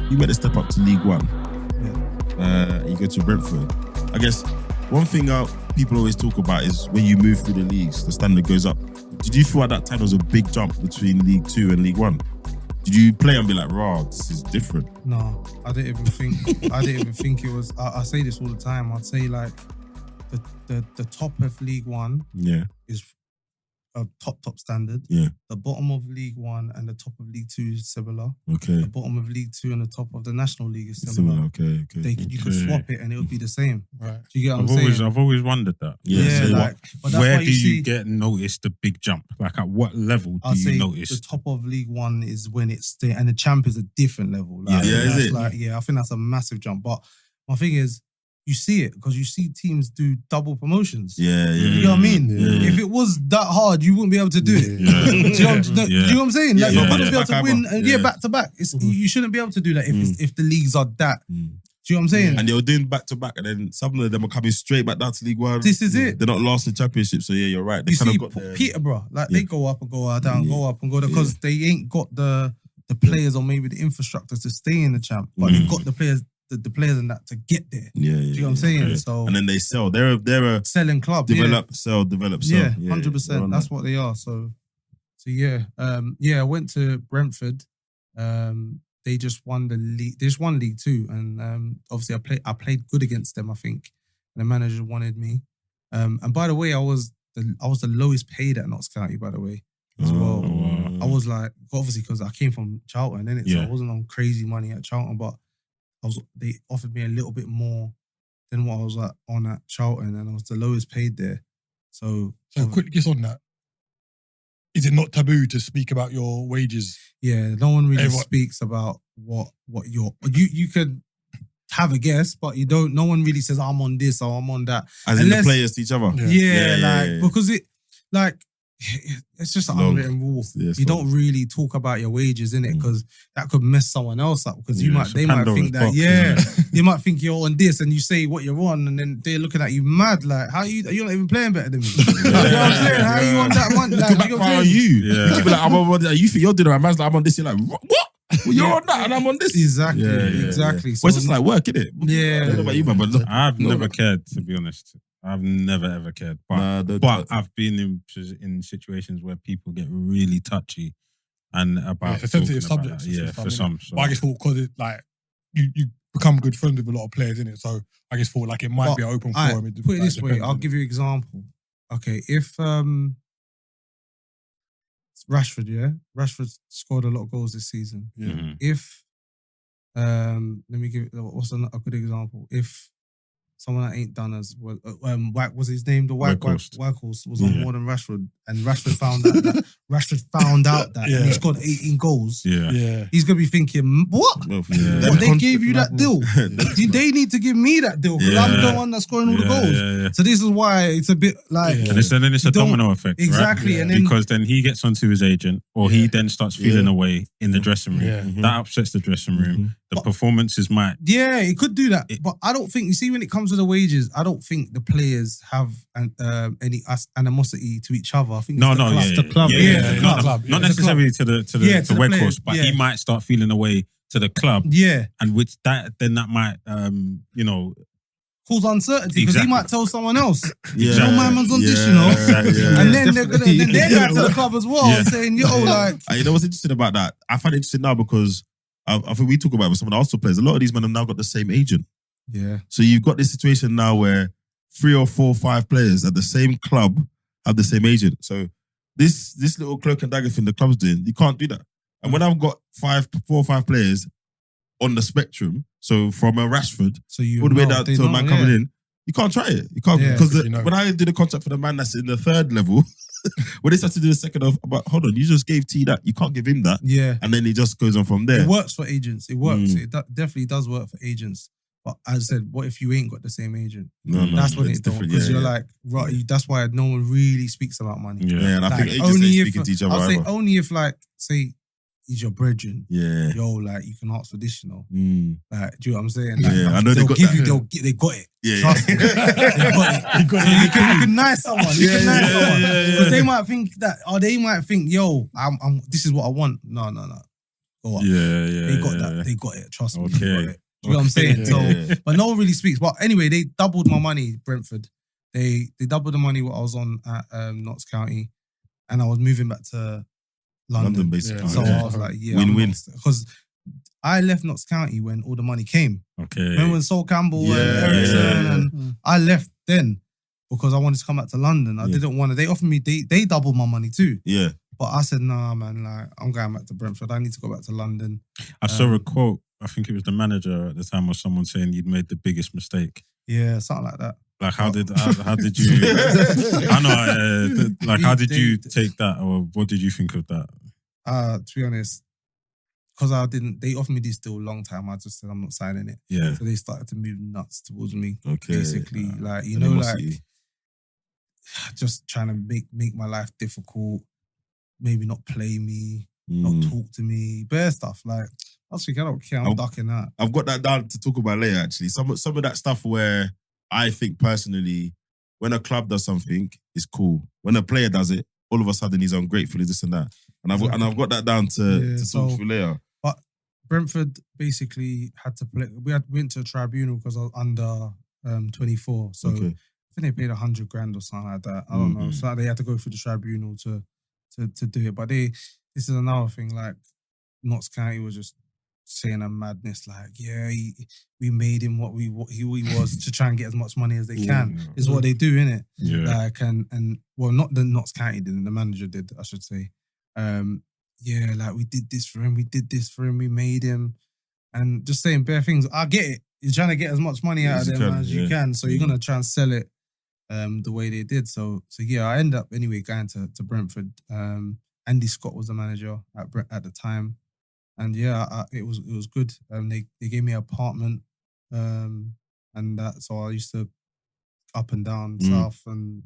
you made a step up to League One. Yeah. You go to Brentford. I guess one thing people always talk about is when you move through the leagues, the standard goes up. Did you feel at that time there was a big jump between League 2 and League 1? Did you play and be like, "Raw, this is different"? No, I didn't even think it was. I say this all the time. I'd say like the top of League One is a top standard. Yeah. The bottom of League One and the top of League Two is similar. Okay. The bottom of League Two and the top of the National League is similar. Okay. You could swap it and it would be the same. Right. Do you get what I'm saying? I've always wondered that. Yeah. But that's where why do you see, get noticed the big jump? Like at what level do you notice? The top of League One is when it's and the champ is a different level. Like, is it? I think that's a massive jump. But my thing is, you see it because you see teams do double promotions. Yeah. You know what I mean? Yeah. If it was that hard, you wouldn't be able to do it. Yeah. Do you know what I'm saying? Like, you wouldn't be able to win back to back. You shouldn't be able to do that if the leagues are that. Do you know what I'm saying? And they were doing back to back, and then some of them are coming straight back down to League One. This is it. They're not last in Championship, so you're right. They You kind see, of got there. Peterborough, they go up and go down, go up and go down because they ain't got the players or maybe the infrastructure to stay in the champ, but they've got the players. The players and that to get there. Yeah. Do you know what I'm saying? Okay. So and then they sell. They're a selling club. develop, sell, develop, sell. Yeah, 100%. That's what they are. So yeah. I went to Brentford. They just won the league. They just won League Two, and obviously I played good against them. I think, and the manager wanted me. And by the way, I was the lowest paid at Notts County. By the way, as well. Wow. I was like, obviously because I came from Charlton, innit? So I wasn't on crazy money at Charlton, but they offered me a little bit more than what I was on at Charlton, and I was the lowest paid there. So quick guess on that. Is it not taboo to speak about your wages? Yeah, no one really speaks about what you could have a guess, but you don't. No one really says I'm on this or I'm on that. As in the players to each other. Because it it's just an unwritten rule. Yeah, you don't really talk about your wages, innit? Because that could mess someone else up. Because they might think that, you might think you're on this and you say what you're on, and then they're looking at you mad, like, how you're not even playing better than me. You know what I'm saying? How are you on that one? Like, How are you? Yeah. You be like, I'm on that. You think you're doing it, man's like, I'm on this. You're like, what? Well, you're on that and I'm on this. Exactly. Yeah. So well, it's just like work, innit? Yeah. I don't know about you, man, but I've never cared, to be honest. I've never ever cared, but I've been in situations where people get really touchy and about it's a sensitive subject. For some. So. But I just thought because it like you become good friends with a lot of players, innit? So I just thought like it might be an open forum. Put it this way, I'll give you an example. Okay, if Rashford scored a lot of goals this season. Yeah. Mm-hmm. If let me give what's a good example? If someone that ain't done as well, was his name the Whitehorse was on more than Rashford, and Rashford found out that and he scored 18 goals. Yeah. He's gonna be thinking, what? They gave you that deal. They need to give me that deal because I'm the one that's scoring all the goals. Yeah. So this is why it's a bit like, and then it's a domino effect, exactly. Right? And then, because then he gets onto his agent, or he then starts feeling away in the dressing room. Yeah. That upsets the dressing room. The performances might. Yeah, it could do that. But I don't think, you see, when it comes to the wages, I don't think the players have any animosity to each other. I think it's the club. Not necessarily to the workforce, but he might start feeling away to the club. Yeah. And which that might, cause uncertainty because he might tell someone else. Yeah. My man's on this, and then they're going to the club as well, saying, like. You know what's interesting about that? I find it interesting now because I think we talk about it with some of the Arsenal players. A lot of these men have now got the same agent. Yeah. So you've got this situation now where 3 or 4 or 5 players at the same club have the same agent. So this little cloak and dagger thing the club's doing, you can't do that. And when I've got 4 or 5 players on the spectrum, so from a Rashford all the way down to a man coming in, you can't try it. You can't because when I did a contract for the man that's in the 3rd level, when they start to do the second of, but hold on, you just gave T that, you can't give him that. Yeah. And then he just goes on from there. It works for agents. It works. It definitely does work for agents. But as I said, what if you ain't got the same agent? No, that's when it's different. Because you're like, right, that's why no one really speaks about money. Yeah, and I think agents ain't speaking to each other. I'll say only if, like, say, he's your brethren. Yeah. Like, you can ask for this, Like, do you know what I'm saying? Like, I know they got that. They got it. Yeah. Trust me. They got it. So you can nice someone. Because they might think that, or they might think, I'm this is what I want. No. go up. Yeah. They got that. They got it. Trust me. Okay. They got it. Do you know what I'm saying? So, but no one really speaks. But anyway, they doubled my money, Brentford. They doubled the money what I was on at Notts County, and I was moving back to London basically. So I was like, win-win. Because I left Notts County when all the money came. Okay. Remember when Sol Campbell and Ericsson and I left then because I wanted to come back to London. I didn't want to. They offered me, they doubled my money too. Yeah. But I said, nah, man, like, I'm going back to Brentford. I need to go back to London. I saw a quote, I think it was the manager at the time, or someone saying you'd made the biggest mistake. Yeah, something like that. Like, how did you? I know. Like, how did you take that, or what did you think of that? To be honest, because they offered me this deal a long time. I just said I'm not signing it. Yeah. So they started to move nuts towards me. Okay. Basically, like just trying to make my life difficult. Maybe not play me, not talk to me, bare stuff. Like, I was thinking, I don't care. I'm ducking that. I've got that down to talk about later. Actually, some of that stuff where I think personally, when a club does something, it's cool. When a player does it, all of a sudden he's ungrateful, this and that. And I've got that down to talk through later. But Brentford basically had to play. We went to a tribunal because I was under 24. So I think they paid $100,000 or something like that. I don't know. So they had to go through the tribunal to do it. But this is another thing. Like, Notts County was just saying a madness. Like, we made him what he was to try and get as much money as they can. Is what they do, innit? Yeah. Like, and well, not the Notts County did, the manager did, I should say. Like, we did this for him, we made him, and just saying bare things. I get it. You're trying to get as much money out of them as you can, so you're gonna try and sell it the way they did. So I ended up anyway going to Brentford. Andy Scott was the manager at the time, and it was good. They gave me an apartment, and that, so I used to up and down south, and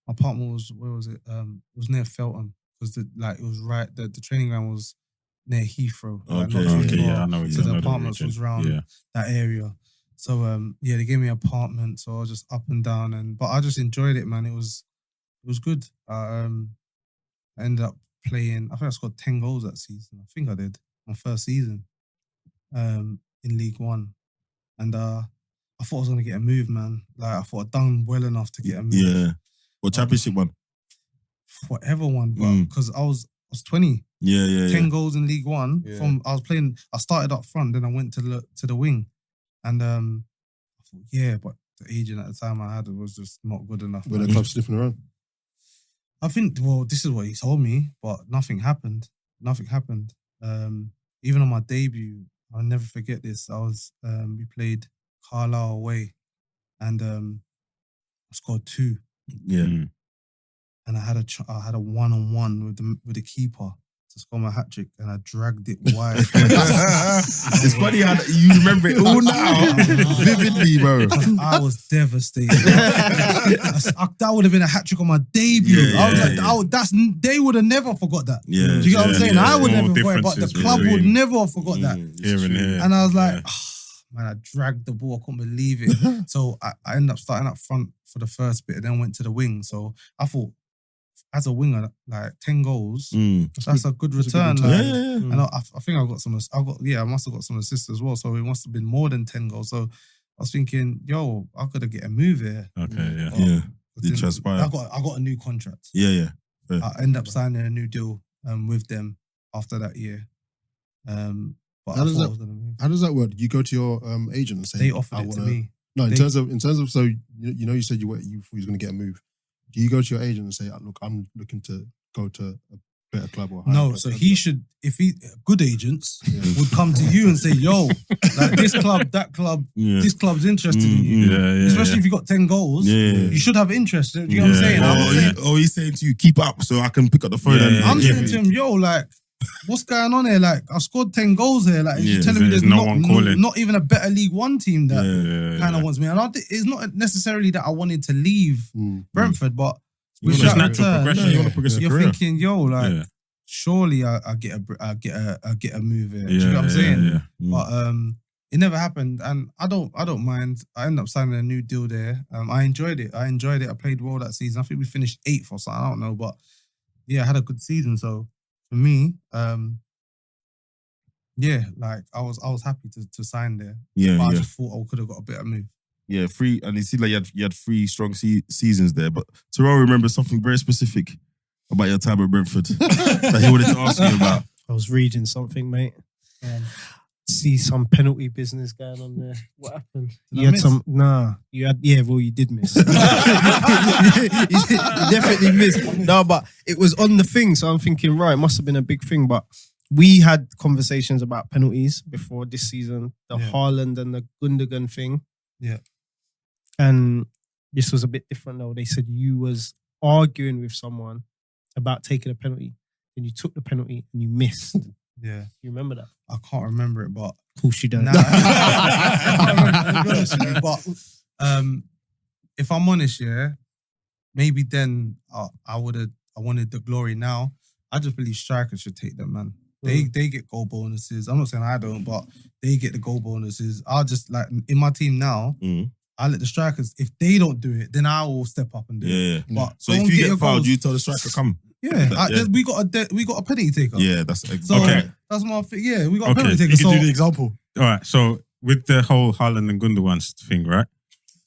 my apartment was, where was it? It was near Feltham, because it was right. The training ground was near Heathrow. I know. So the apartments was around that area. So they gave me an apartment, so I was just up and down, but I just enjoyed it, man. It was good. I ended up playing. I think I scored 10 goals that season. I think I did my first season in League One, and I thought I was gonna get a move, man. Like, I thought I'd done well enough to get a move. Yeah. What championship one? Whatever one, but because I was 20. 10 goals in League One. Yeah. I started up front, then I went to the wing. And I thought, but the agent at the time I had was just not good enough. Were the club sniffing around? I think, this is what he told me, but nothing happened. Even on my debut, I'll never forget this. We played Carlisle away, and I scored 2. Yeah. And I had a one-on-one with the keeper to score my hat-trick, and I dragged it wide. It's funny how you remember it all now, vividly, bro. I was devastated. That would have been a hat-trick on my debut. I was like, they would have never forgot that. Yeah. Do you get what I'm saying? I would never forget, but the club would never have forgot that. Here and here. And I was like, man, I dragged the ball. I couldn't believe it. So I ended up starting up front for the first bit, and then went to the wing. So I thought, as a winger, like 10 goals, that's a good return. And I think I must have got some assists as well. So it must have been more than 10 goals. So I was thinking, I gotta get a move here. Okay, Did transpire? I got a new contract. Yeah. I ended up signing a new deal with them after that year. But how does that work? You go to your agent and say they offered it to me. No, in terms of, so you said you thought you was going to get a move. Do you go to your agent and say, look, I'm looking to go to a better club or no? So he should, good agents would come to you and say, yo, like this club, that club, this club's interested in you. Especially if you got 10 goals, you should have interest. Do you know what I'm saying? He's saying to you, keep up so I can pick up the phone. I'm saying to him, yo, like, what's going on here? Like, I scored 10 goals here. Like, you're telling me there's no one calling. Not even a better League One team that kind of wants me. And it's not necessarily that I wanted to leave Brentford, but it's natural progression. You want to progress your career. You're thinking, yo, like, surely I get a move here. Do you know what I'm saying? But it never happened, and I don't mind. I ended up signing a new deal there. I enjoyed it. I played well that season. I think we finished 8th or something. I don't know, but I had a good season. So for me, Yeah, like I was happy to sign there. Yeah, But I yeah. just thought I could have got a better move. Yeah, three, and it seemed like you had three strong seasons there. But Terrell remembers something very specific about your time at Brentford that he wanted to ask you about. I was reading something, mate. See some penalty business going on there. What happened? Did You I had miss? well, you did miss. You definitely missed. No, but it was on the thing, so I'm thinking, right, it must have been a big thing. But we had conversations about penalties before this season, the Yeah. Haaland and the Gundogan thing. Yeah. And this was a bit different though. They said you was arguing with someone about taking a penalty, and you took the penalty and you missed. Yeah. You remember that? I can't remember it, but Of course you don't. Nah, I can't remember, to be honest with you, but if I'm honest, yeah, maybe then I wanted the glory now. I just believe strikers should take them, man. They get goal bonuses. I'm not saying I don't, but they get the goal bonuses. I'll just like in my team now. I let the strikers. If they don't do it, then I will step up and do it. Yeah. But So go if and you get get your fouled, goals. you tell the striker, come. Yeah, Yeah. we got a penalty taker. Yeah, that's So Okay. that's my thing. Yeah, we got a Okay, penalty taker. You can So do the example. All right, so with the whole Haaland and Gundogan thing, right?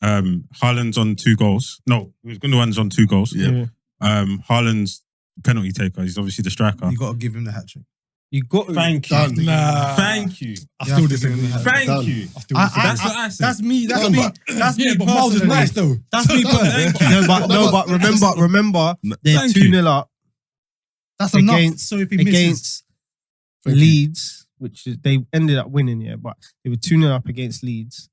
Haaland's on 2 goals. No, it was Gundogan's on 2 goals. Yeah. Haaland's penalty taker. He's obviously the striker. you got to give him the hat trick. You got Thank you. Done. Nah. Thank you. I You still have to give him disagree. the hat Thank Done. you. I still I- disagree. That's what I said. That's me. That's Yeah, me. but- That's me. Yeah, but Myles is personally. nice though. That's me personally. but remember, they're Thank 2-0 up That's enough. Against- So if he misses, against Thank you. Leeds, which is, they ended up winning, yeah, but they were 2-0 up against Leeds.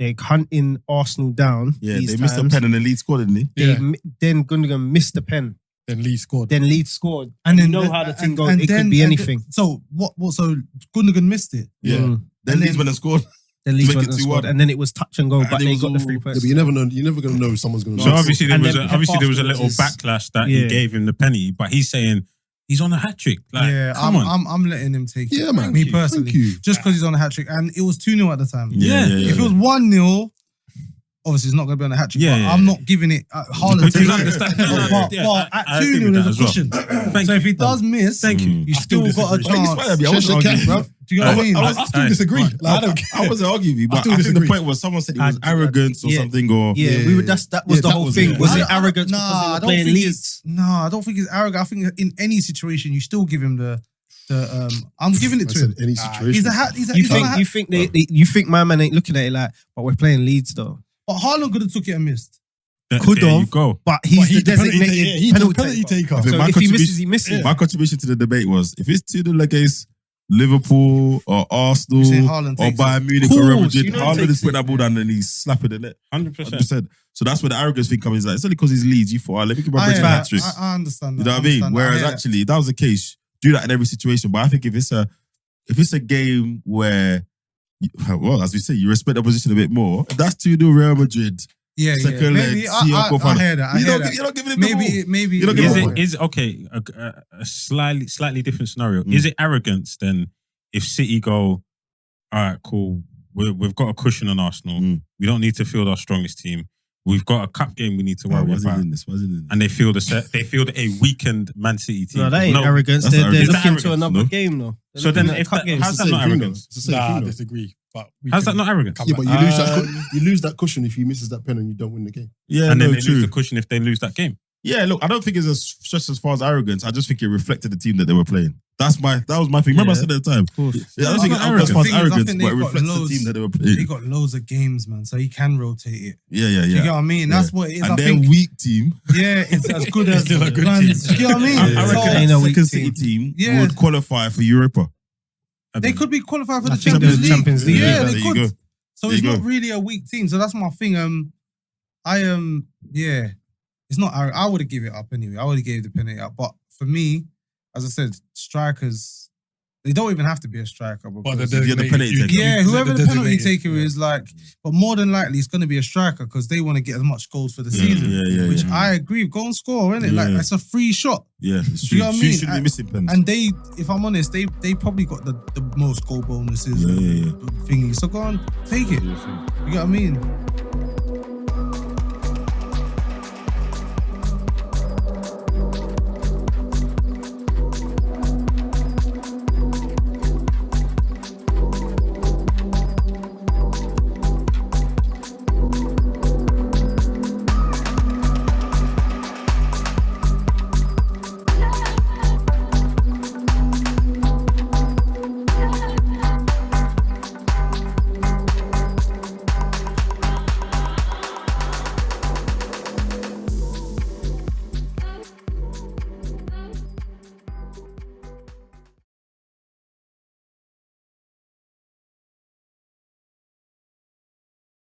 They're hunting Arsenal down. Yeah, these they missed a times. pen and the lead scored, didn't he? They Yeah. Then Gundogan missed the pen. Then Lee scored. Then Leeds scored. and then you know how the thing goes. and It then- could be and anything. then- So what? So Gundogan missed it. Yeah. Mm. Then And Leeds then- went and scored. Then Leeds make went it and 2-1. scored, and then it was touch and go, And but it they was got the all- 3 Yeah, points. but you never know. You're never gonna know if someone's gonna. So obviously there And was then a little afterwards- backlash that Yeah. he gave him the penny, but he's saying he's on a hat trick. Like, Yeah, come on. I'm letting him take it. Yeah, man. Me Thank personally, you. just because he's on a hat trick, and it was 2-0 at the time. Yeah. If it was 1-0, obviously it's not going to be on a hat trick. Yeah, but yeah, I'm yeah. not giving it. Haaland Which is takes it. understandable. But Yeah, at I agree 2-0, with there's that a as well. cushion. Thank So you. if he does miss, Thank you. you still got a disagree. chance. I wasn't Cheshire arguing, Cat, bro. Do you know what I mean? I still disagree. Like, I don't care. I wasn't arguing with you, but still I think the disagree. point was someone said it was arrogance or Yeah. something, or Yeah, we were. That was Yeah, the that whole was thing. it. Was I it don't- arrogance Nah, because I they were don't playing think Leeds? I don't think it's arrogant. I think in any situation you still give him the. I'm giving it I to said him. any situation. He's a hat. He's You on a think? hat. You think you think my man ain't looking at it like? But we're playing Leeds though. But Haaland could have took it and missed. Could There you have. go. But he's But the designated he's the penalty penalty taker. taker. I think So my if he misses, contribution- he misses. my contribution to the debate was if it's 2-0 against Liverpool or Arsenal You say Haaland or takes it. Bayern Munich Course, or Real Madrid, you know he Haaland takes is putting it. that ball down and he's slapping the net. 100%. 100%. So that's where the arrogance thing comes in. It's like, it's only because he's Leeds, you thought, let me give my I Brentford hear hat that. trick. I understand that. You know what I mean? understand that. Whereas hear that. actually, if that was the case, do that in every situation. But I think if it's a game where, well, as we say, you respect the opposition a bit more. If that's 2-0 Real Madrid, Yeah, second leg, Maybe see I hear that. I hear that. you're not giving him the ball. Maybe You don't yeah. give Is him it, is okay? A slightly different scenario. Mm. Is it arrogance then if City go, all right, cool, we've got a cushion on Arsenal. Mm. We don't need to field our strongest team. We've got a cup game we need to worry Why is he about. doing this? Why is he doing this? And they field a weakened Man City team. No, that ain't arrogance. that's They're arrogance. looking That's to another arrogance, game though. They're So then looking at if cup that- games. how's It's that the not same thing, though. arrogance? It's the same Nah, I thing, though. disagree. But we How's can that not arrogance? come Yeah, back. but you lose that cushion if you misses that pen and you don't win the game. Yeah, And then no, they true. lose the cushion if they lose that game. Yeah, look, I don't think it's just as far as arrogance. I just think it reflected the team that they were playing. That was my thing. Remember I Yeah. said at the time. Of course. Yeah, I don't It's think not it's as arrogance. far as The thing is, I arrogance, think but it they've got reflects the loads- team that they were He playing. got loads of games, man, so he can rotate it. Yeah. Do you get what I mean? Yeah. That's what it is. And I their think. weak team, Yeah, it's as good as Still a good man, team. Do you get what I mean? I So, reckon Ain't that a weak second City team. team Yeah. would qualify for Europa. they could be qualified for the I think Champions the League. Champions League, Yeah, yeah. they There you could. go. So There it's you not go. really a weak team. So that's my thing. Yeah, it's not. I would have given it up anyway. I would have gave the penalty up. But for me, as I said, strikers, they don't even have to be a striker. But Because, you're the penalty taker. yeah, whoever the penalty designated- taker is, like, but more than likely it's going to be a striker because they want to get as much goals for the season. Yeah. Which I agree. Go and score, innit? Like Yeah. it's a free shot. Yeah, it's Do true. you know what I Shoes mean? shouldn't be missing pens. And they, if I'm honest, they probably got the most goal bonuses Yeah, and yeah. thingy. So go on, take it. You get what I mean?